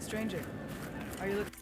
Stranger, are you looking?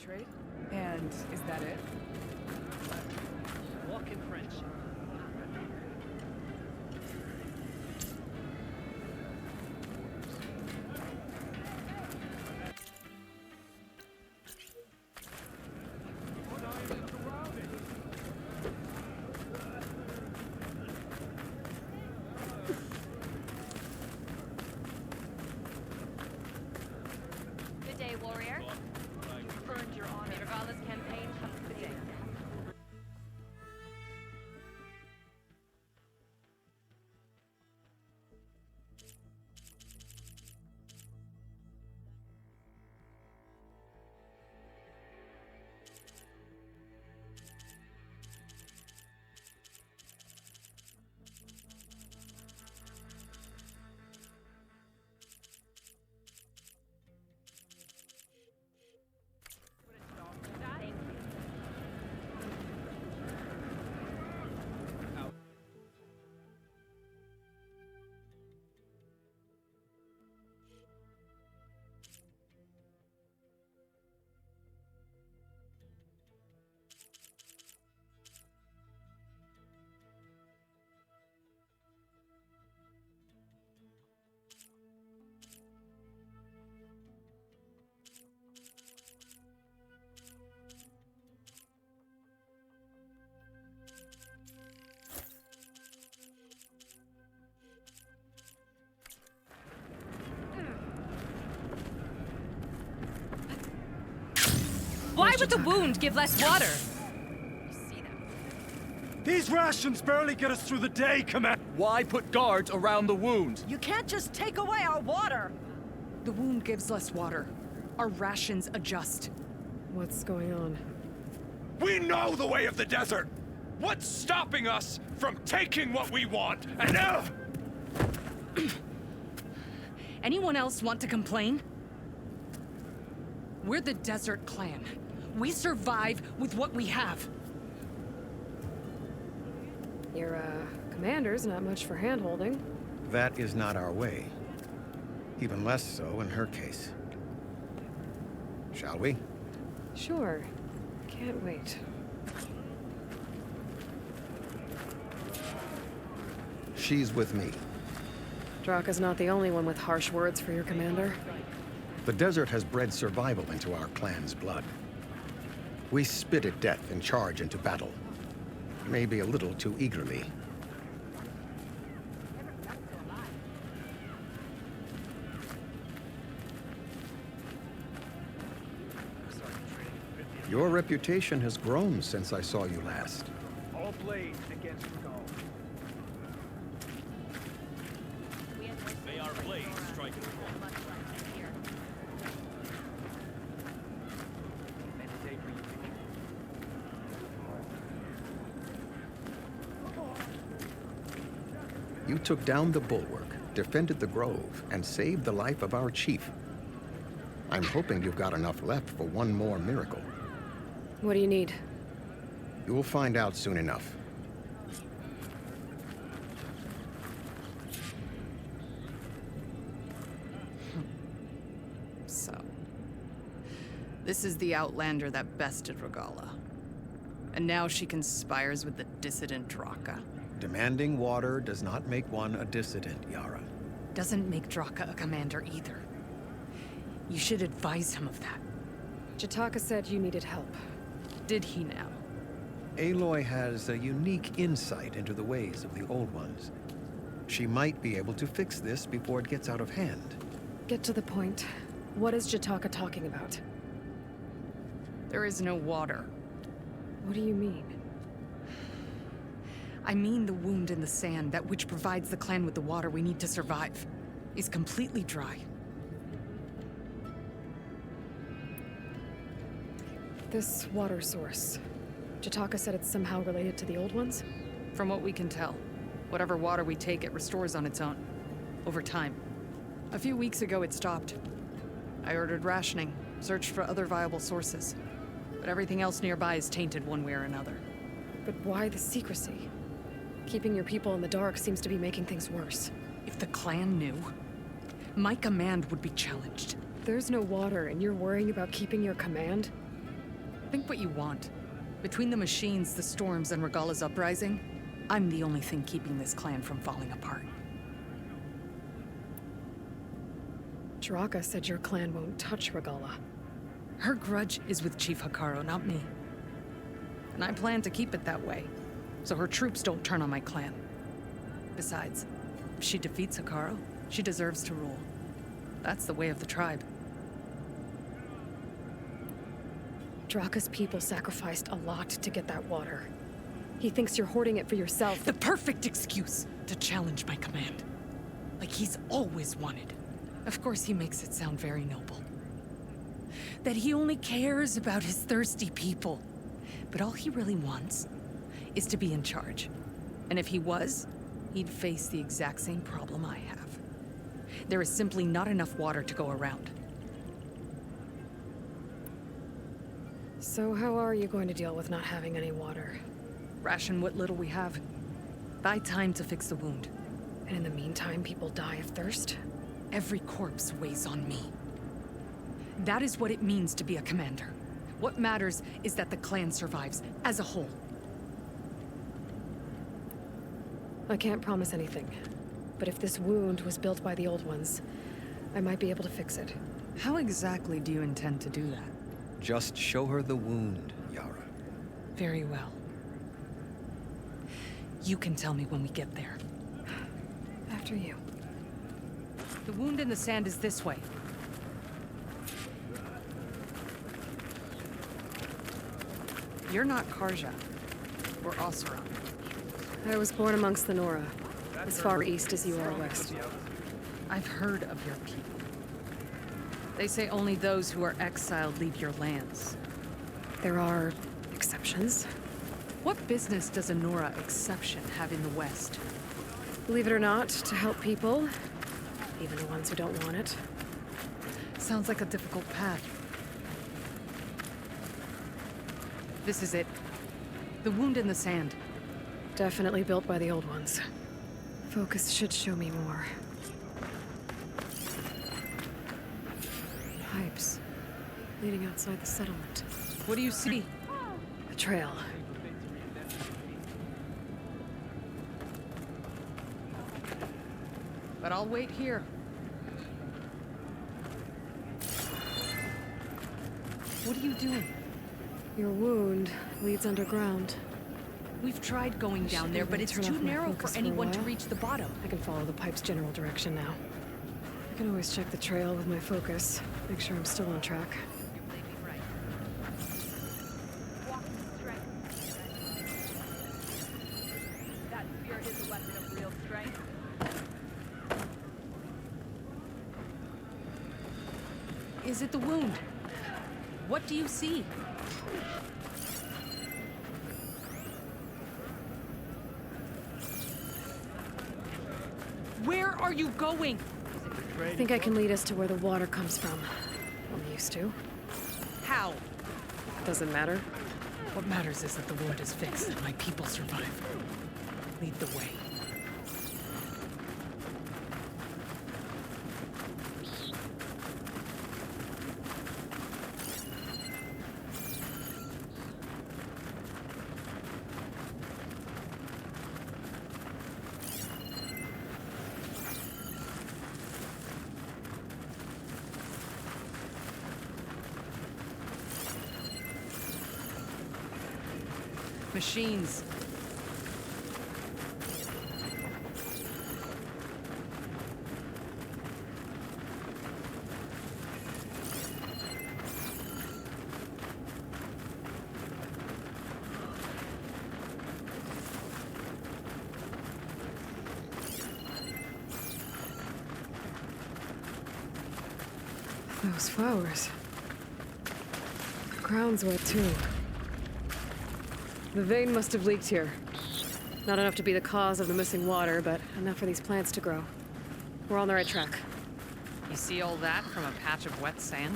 Trade? And is that it? Walk in French. Good day, warrior. Earned your honor. Miravalla's campaign comes to the end. Thank you. Why would the wound give less water? You see them. These rations barely get us through the day, Commander. Why put guards around the wound? You can't just take away our water! The wound gives less water. Our rations adjust. What's going on? We know the way of the desert. What's stopping us from taking what we want? And Anyone else want to complain? We're the Desert Clan. We survive with what we have. Your, commander's not much for hand-holding. That is not our way. Even less so in her case. Shall we? Sure. Can't wait. She's with me. Draka's not the only one with harsh words for your commander. The desert has bred survival into our clan's blood. We spit at death and charge into battle. Maybe a little too eagerly. Your reputation has grown since I saw you last. All blades against Gaul. May our blades strike at will. Meditate for you. You took down the bulwark, defended the grove, and saved the life of our chief. I'm hoping you've got enough left for one more miracle. What do you need? You'll find out soon enough. So, This is the Outlander that bested Regala. And now she conspires with the dissident Draka. Demanding water does not make one a dissident, Yara. Doesn't make Draka a commander either. You should advise him of that. Jataka said you needed help. Did he now? Aloy has a unique insight into the ways of the Old Ones. She might be able to fix this before it gets out of hand. Get to the point. What is Jataka talking about? There is no water. What do you mean? I mean the wound in the sand, that which provides the clan with the water we need to survive, is completely dry. This water source. Jataka said it's somehow related to the Old Ones? From what we can tell, whatever water we take, it restores on its own. Over time. A few weeks ago, it stopped. I ordered rationing, searched for other viable sources. But everything else nearby is tainted one way or another. But why the secrecy? Keeping your people in the dark seems to be making things worse. If the clan knew, my command would be challenged. There's no water and you're worrying about keeping your command? Think what you want. Between the machines, the storms, and Regala's uprising, I'm the only thing keeping this clan from falling apart. Draka said your clan won't touch Regala. Her grudge is with Chief Hekarro, not me. And I plan to keep it that way, so her troops don't turn on my clan. Besides, if she defeats Hekarro, she deserves to rule. That's the way of the tribe. Draka's people sacrificed a lot to get that water. He thinks you're hoarding it for yourself. The perfect excuse to challenge my command. Like he's always wanted. Of course he makes it sound very noble. That he only cares about his thirsty people. But all he really wants is to be in charge. And if he was, he'd face the exact same problem I have. There is simply not enough water to go around. So how are you going to deal with not having any water? Ration what little we have. Buy time to fix the wound. And in the meantime, people die of thirst? Every corpse weighs on me. That is what it means to be a commander. What matters is that the clan survives, as a whole. I can't promise anything. But if this wound was built by the Old Ones, I might be able to fix it. How exactly do you intend to do that? Just show her the wound, Yara. Very well. You can tell me when we get there. After you. The wound in the sand is this way. You're not Karja, or Oseram. I was born amongst the Nora, as far east as you are west. I've heard of your people. They say only those who are exiled leave your lands. There are exceptions. What business does a Nora exception have in the West? Believe it or not, to help people, even the ones who don't want it. Sounds like a difficult path. This is it. The wound in the sand. Definitely built by the Old Ones. Focus should show me more. Pipes. Leading outside the settlement. What do you see? A trail. But I'll wait here. What are you doing? Your wound leads underground. We've tried going down there, but it's Turn too off my narrow focus for for a anyone to while. reach the bottom. I can follow the pipe's general direction now. I can always check the trail with my focus. Make sure I'm still on track. Walking strength. That spirit is a weapon of real strength. Is it the wound? What do you see? Where are you going? I think I can lead us to where the water comes from. I'm used to. How? Doesn't matter. What matters is that the wound is fixed and my people survive. Lead the way. Machines. Those flowers. The ground's wet too. The vein must have leaked here. Not enough to be the cause of the missing water, but enough for these plants to grow. We're on the right track. You see all that from a patch of wet sand?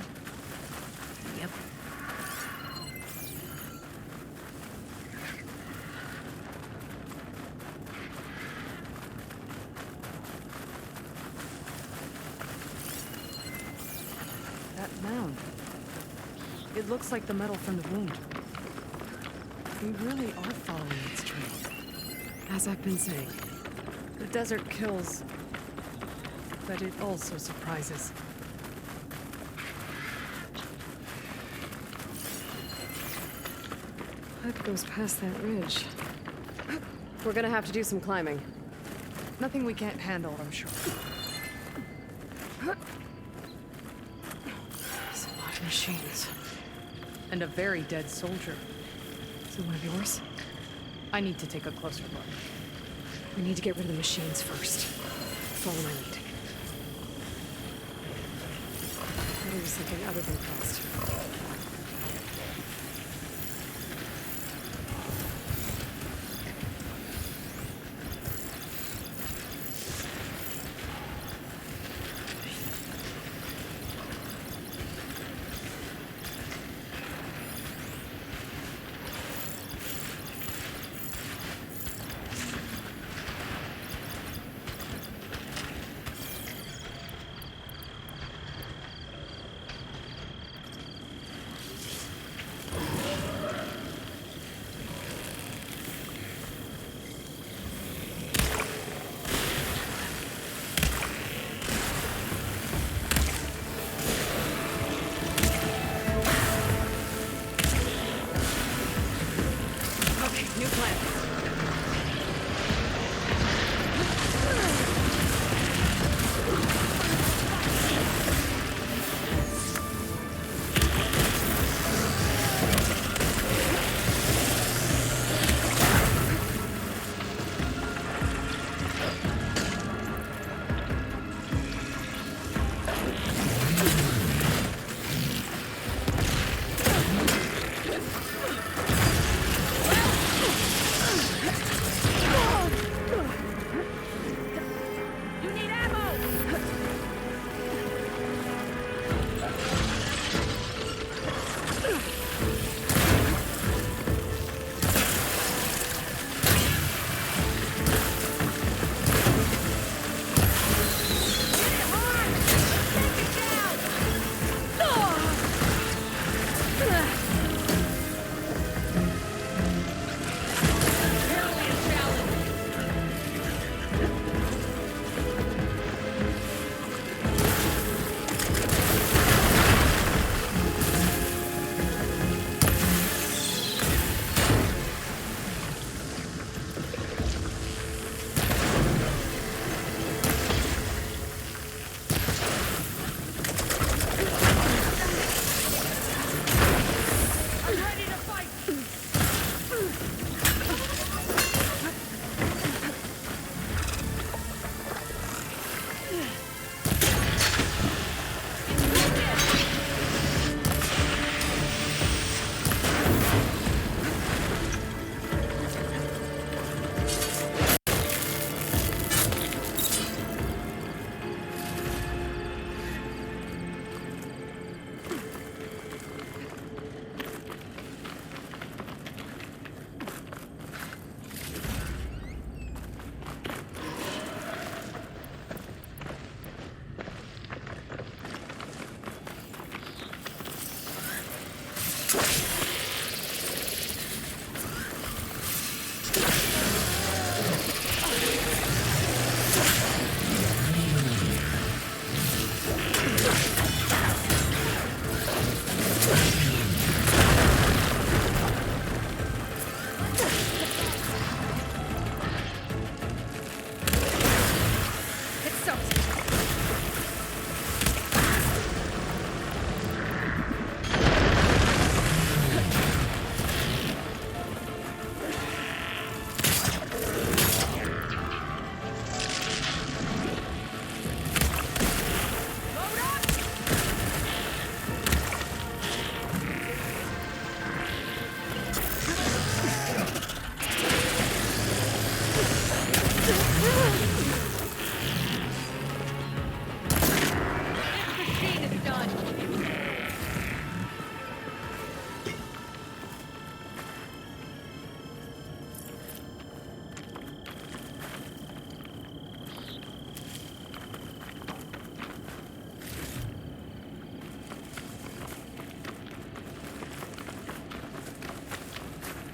Yep. That mound. It looks like the metal from the wound. We really are following its trail. As I've been saying. The desert kills, but it also surprises. Pipe goes past that ridge. We're gonna have to do some climbing. Nothing we can't handle, I'm sure. There's a lot of machines. And a very dead soldier. Is it one of yours? I need to take a closer look. We need to get rid of the machines first. Follow my lead. I'll do something other than fast.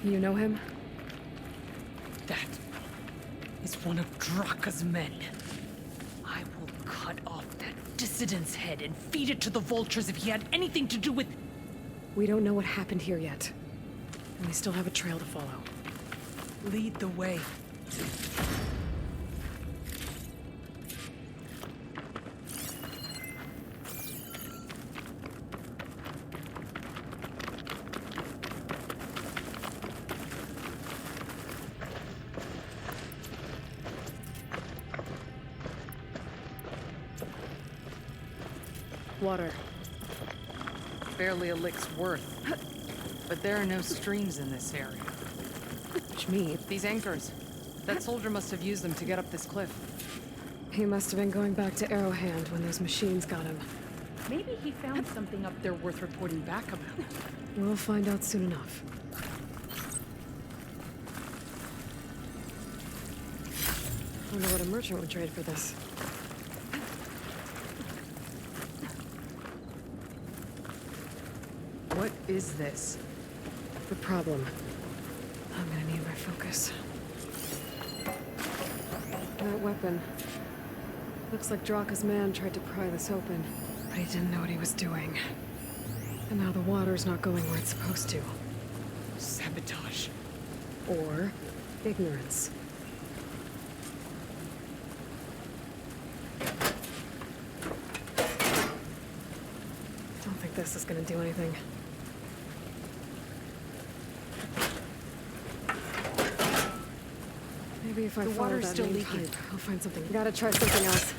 You know him? That is one of Draka's men. I will cut off that dissident's head and feed it to the vultures if he had anything to do with... We don't know what happened here yet. And we still have a trail to follow. Lead the way. Water. Barely a lick's worth. But there are no streams in this area. Which means These anchors. That soldier must have used them to get up this cliff. he must have been going back to Arrowhand when those machines got him. Maybe he found something up there worth reporting back about. We'll find out soon enough. Wonder what a merchant would trade for this. What is this? The problem. I'm gonna need my focus. That weapon. Looks like Draka's man tried to pry this open, but he didn't know what he was doing. And now the water's not going where it's supposed to. Sabotage. Or ignorance. Don't think this is gonna do anything. Maybe if I The follow water's that still main leaking. pipe, I'll find something. Gotta try something else.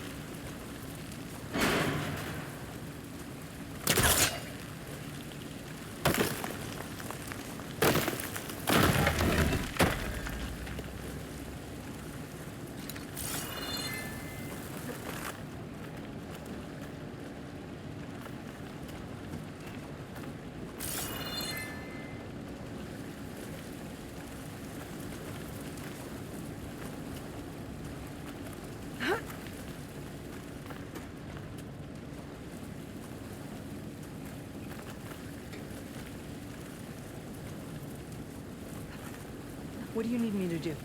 What do you need me to do?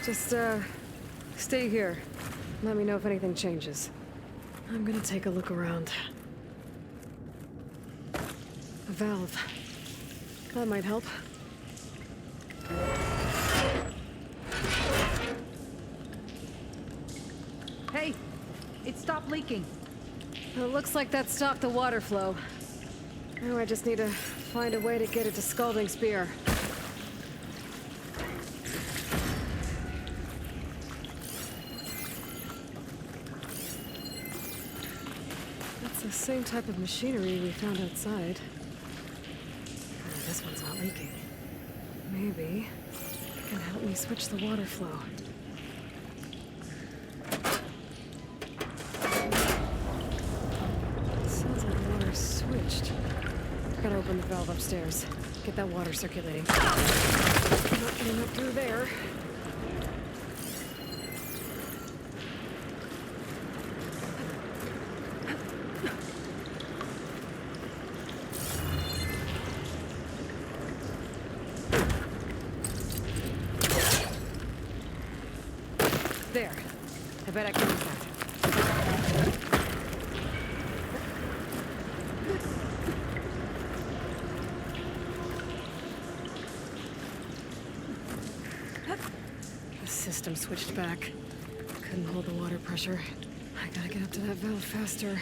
Just, stay here. Let me know if anything changes. I'm gonna take a look around. A valve. That might help. Hey! It stopped leaking. It looks like that stopped the water flow. Now I just need to find a way to get it to Scalding Spear. That's the same type of machinery we found outside. Oh, this one's not leaking. Maybe it can help me switch the water flow. Sounds like the water's switched. Gotta open the valve upstairs. Get that water circulating. Not getting up through there. There. I bet I can use that. The system switched back. Couldn't hold the water pressure. I gotta get up to that valve faster.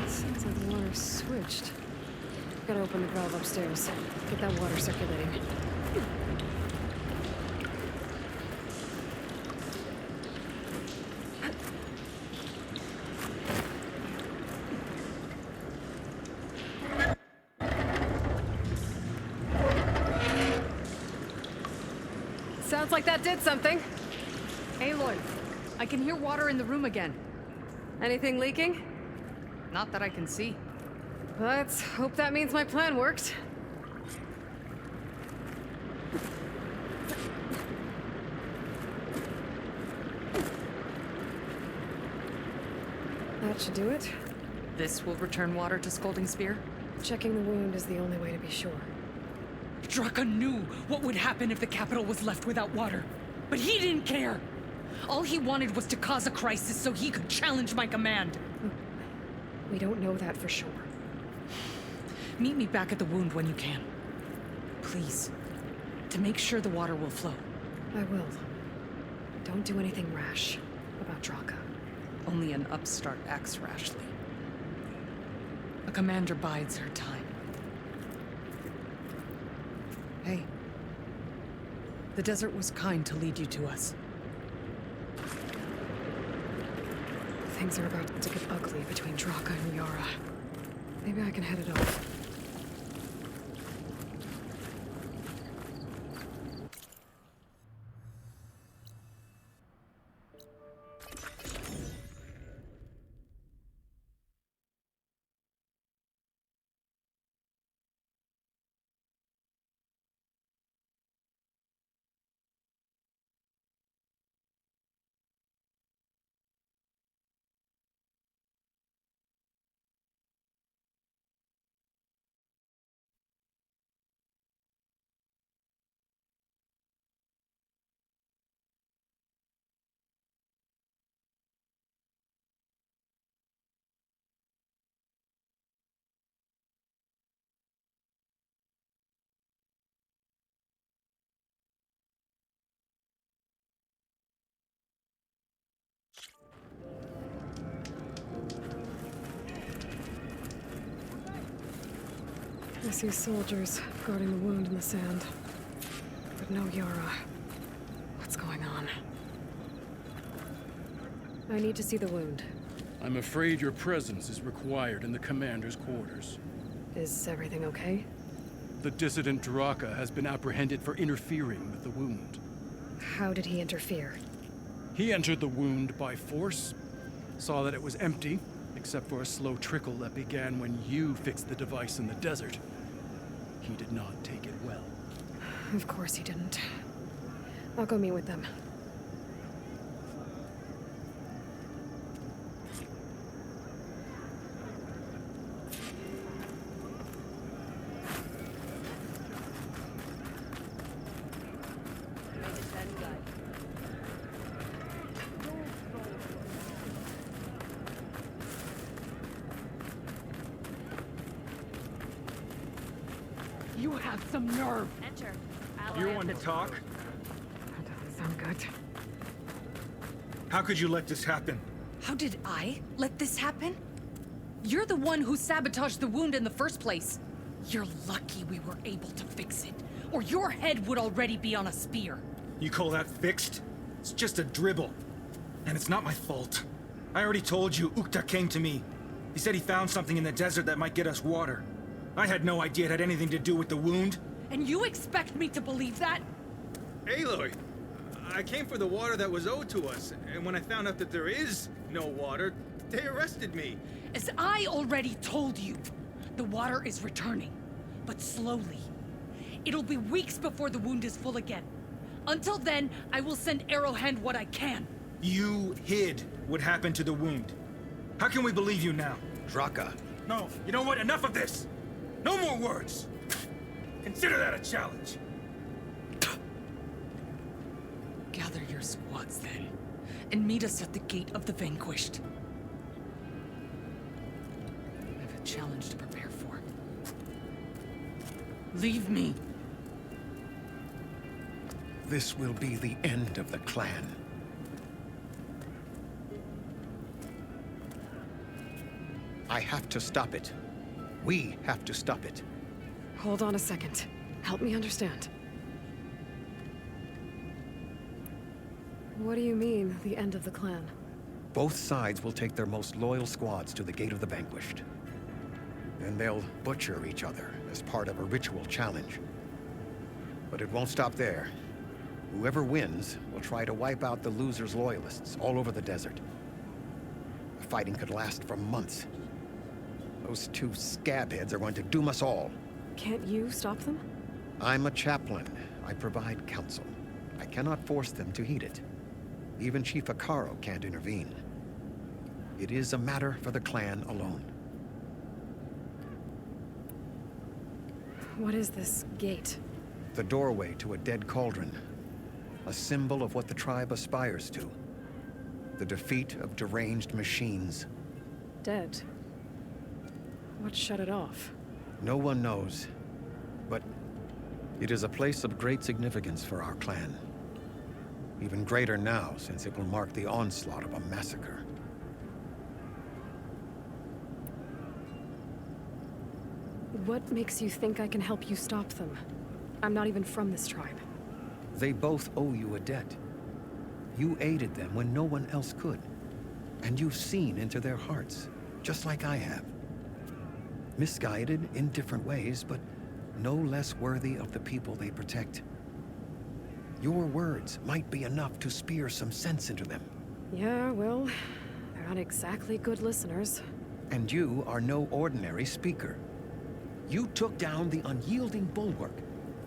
Seems like the water's switched. Gotta open the valve upstairs. Get that water circulating. Sounds like that did something. Aloy, I can hear water in the room again. Anything leaking? Not that I can see. Let's hope that means my plan worked. That should do it. This will return water to Scolding Spear? Checking the wound is the only way to be sure. Draka knew what would happen if the capital was left without water. But he didn't care! All he wanted was to cause a crisis so he could challenge my command. We don't know that for sure. Meet me back at the wound when you can. Please. To make sure the water will flow. I will. Don't do anything rash about Draka. Only an upstart acts rashly. A commander bides her time. Hey. The desert was kind to lead you to us. Things are about to get ugly between Draka and Yara. Maybe I can head it off. I see soldiers guarding the wound in the sand. But no Yara. What's going on? I need to see the wound. I'm afraid your presence is required in the commander's quarters. Is everything okay? The dissident Draka has been apprehended for interfering with the wound. How did he interfere? He entered the wound by force, saw that it was empty, except for a slow trickle that began when you fixed the device in the desert. He did not take it well. Of course he didn't. I'll go meet with them. You have some nerve! Enter. You want to talk? That doesn't sound good. How could you let this happen? How did I let this happen? You're the one who sabotaged the wound in the first place. You're lucky we were able to fix it, or your head would already be on a spear. You call that fixed? It's just a dribble. And it's not my fault. I already told you, Ukta came to me. He said he found something in the desert that might get us water. I had no idea it had anything to do with the wound. And you expect me to believe that? Aloy, I came for the water that was owed to us, and when I found out that there is no water, they arrested me. As I already told you, the water is returning, but slowly. It'll be weeks before the wound is full again. Until then, I will send Arrowhand what I can. You hid what happened to the wound. How can we believe you now? Draka. No, you know what? Enough of this! No more words! Consider that a challenge. Gather your squads then, and meet us at the Gate of the Vanquished. I have a challenge to prepare for. Leave me. This will be the end of the clan. I have to stop it. We have to stop it. Hold on a second. Help me understand. What do you mean, the end of the clan? Both sides will take their most loyal squads to the Gate of the Vanquished. And they'll butcher each other as part of a ritual challenge. But it won't stop there. Whoever wins will try to wipe out the loser's loyalists all over the desert. The fighting could last for months. Those two scabheads are going to doom us all. Can't you stop them? I'm a chaplain. I provide counsel. I cannot force them to heed it. Even Chief Akaro can't intervene. It is a matter for the clan alone. What is this gate? The doorway to a dead cauldron. A symbol of what the tribe aspires to. The defeat of deranged machines. Dead. What shut it off? No one knows. But it is a place of great significance for our clan. Even greater now, since it will mark the onslaught of a massacre. What makes you think I can help you stop them? I'm not even from this tribe. They both owe you a debt. You aided them when no one else could. And you've seen into their hearts, just like I have. Misguided in different ways, but no less worthy of the people they protect. Your words might be enough to spear some sense into them. Yeah, well, they're not exactly good listeners. And you are no ordinary speaker. You took down the unyielding bulwark,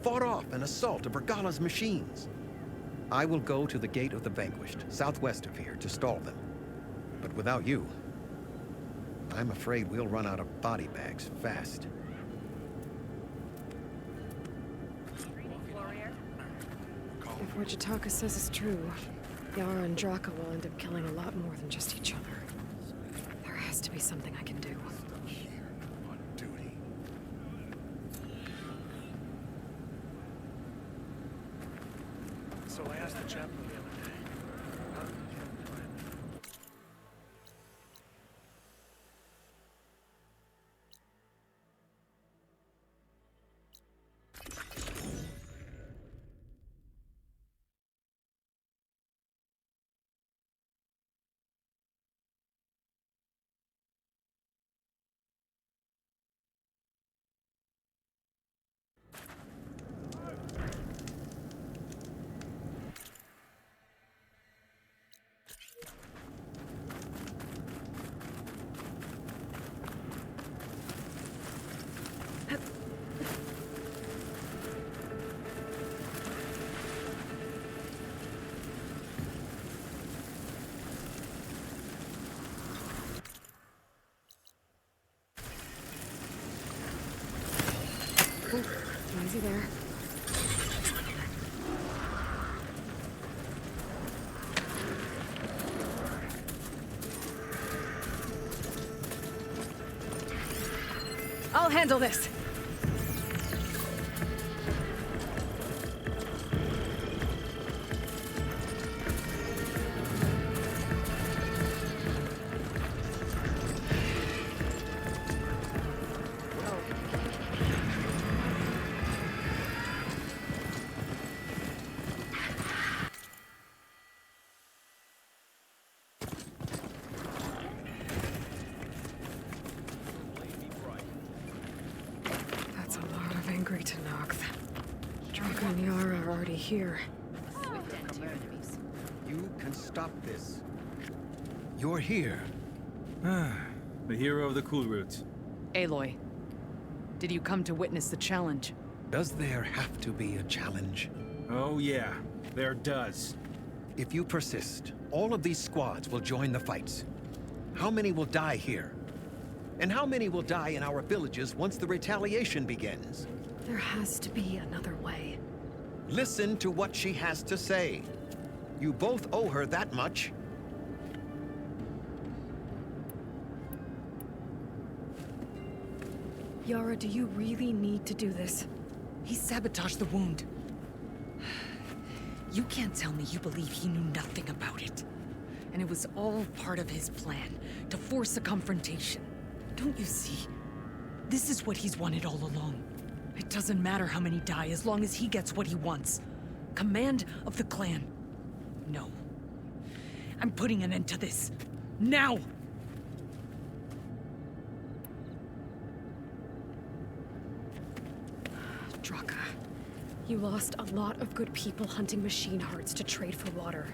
fought off an assault of Regala's machines. I will go to the Gate of the Vanquished, southwest of here, to stall them. But without you, I'm afraid we'll run out of body bags fast. Warrior. If what Jataka says is true, Yara and Draka will end up killing a lot more than just each other. There has to be something I can do. On duty. So I asked the chaplain the other day, how did you get the plan? Easy there. I'll handle this. That's a lot of angry Tenakth. Draka and Yara are already here. Swift end to your enemies. You can stop this. You're here. The hero of the Cool Roots. Aloy, did you come to witness the challenge? Does there have to be a challenge? Oh yeah, there does. If you persist, all of these squads will join the fights. How many will die here? And how many will die in our villages once the retaliation begins? There has to be another way. Listen to what she has to say. You both owe her that much. Yara, do you really need to do this? He sabotaged the wound. You can't tell me you believe he knew nothing about it. And it was all part of his plan, to force a confrontation. Don't you see? This is what he's wanted all along. It doesn't matter how many die as long as he gets what he wants. Command of the clan. No. I'm putting an end to this. Now! Draka, you lost a lot of good people hunting machine hearts to trade for water.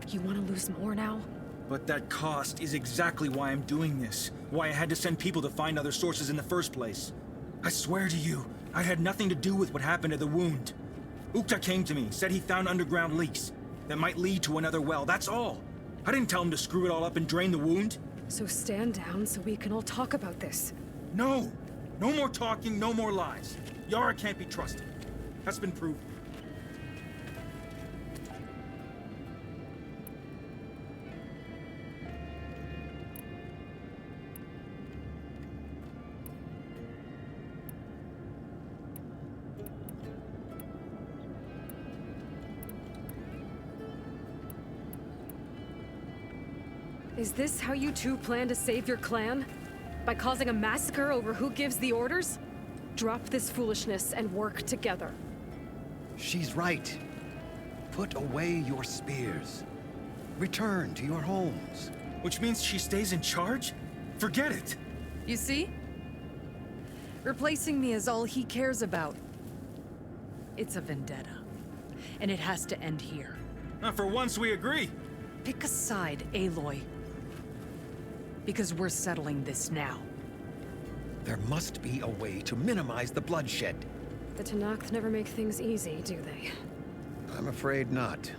You want to lose more now? But that cost is exactly why I'm doing this. Why I had to send people to find other sources in the first place. I swear to you, I had nothing to do with what happened at the wound. Ukta came to me, said he found underground leaks that might lead to another well, that's all. I didn't tell him to screw it all up and drain the wound. So stand down so we can all talk about this. No! No more talking, no more lies. Yara can't be trusted. That's been proven. Is this how you two plan to save your clan? By causing a massacre over who gives the orders? Drop this foolishness and work together. She's right. Put away your spears. Return to your homes. Which means she stays in charge? Forget it! You see? Replacing me is all he cares about. It's a vendetta. And it has to end here. For once we agree. Pick a side, Aloy. Because we're settling this now. There must be a way to minimize the bloodshed. The Tenakth never make things easy, do they? I'm afraid not.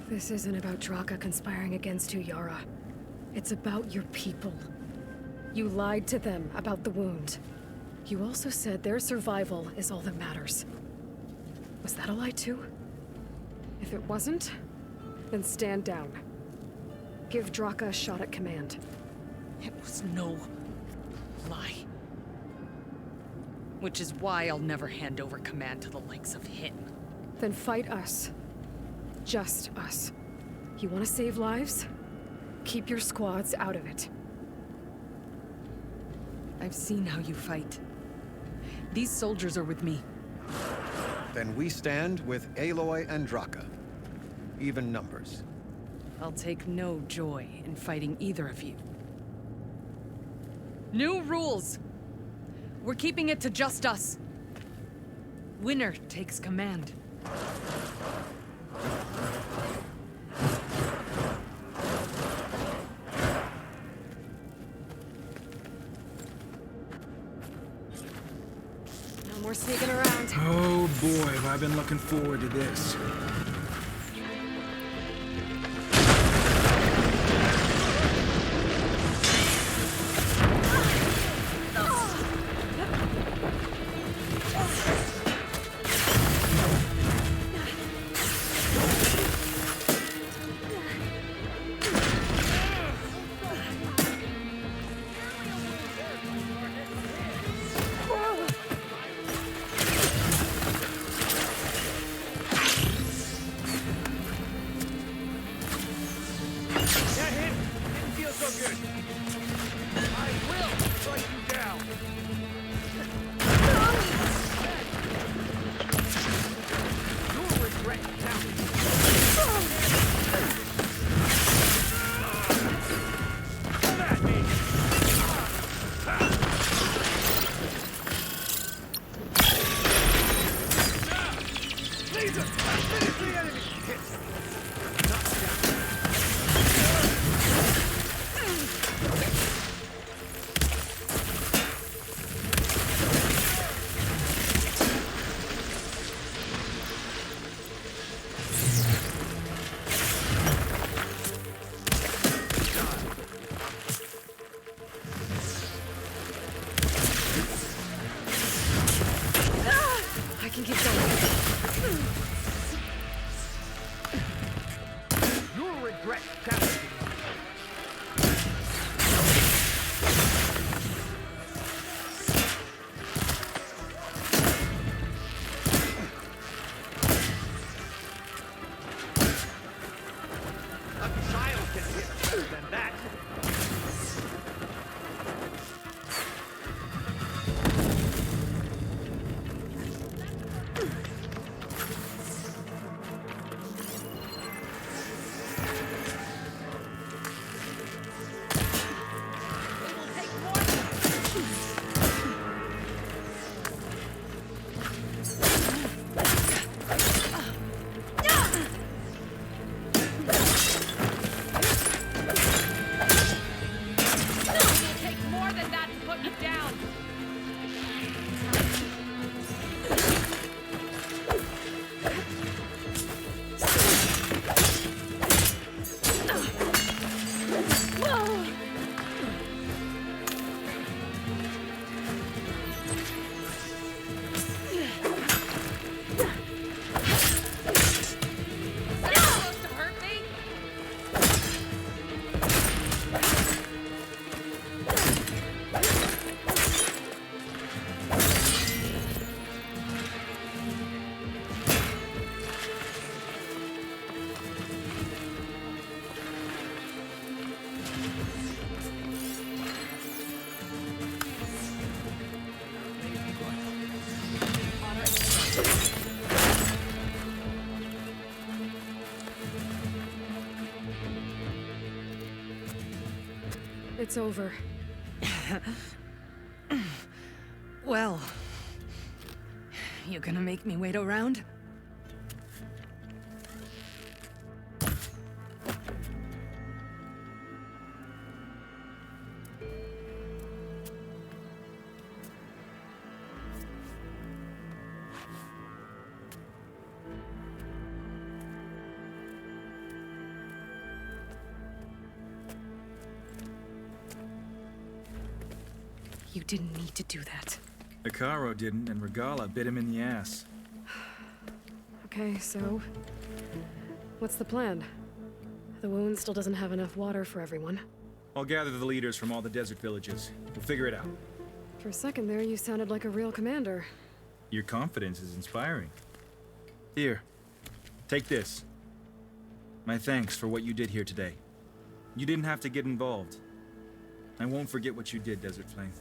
This isn't about Draka conspiring against you, Yara. It's about your people. You lied to them about the wound. You also said their survival is all that matters. Was that a lie too? If it wasn't, then stand down. Give Draka a shot at command. It was no lie. Which is why I'll never hand over command to the likes of him. Then fight us. Just us. You want to save lives? Keep your squads out of it. I've seen how you fight. These soldiers are with me. Then we stand with Aloy and Draka. Even numbers. I'll take no joy in fighting either of you. New rules! We're keeping it to just us. Winner takes command. No more sneaking around. Oh boy, have I been looking forward to this. I can keep going. It's over. Well, you gonna make me wait around? You didn't need to do that. Hekarro didn't, and Regala bit him in the ass. Okay, so... what's the plan? The wound still doesn't have enough water for everyone. I'll gather the leaders from all the desert villages. We'll figure it out. For a second there, you sounded like a real commander. Your confidence is inspiring. Here, take this. My thanks for what you did here today. You didn't have to get involved. I won't forget what you did, Desert Flame.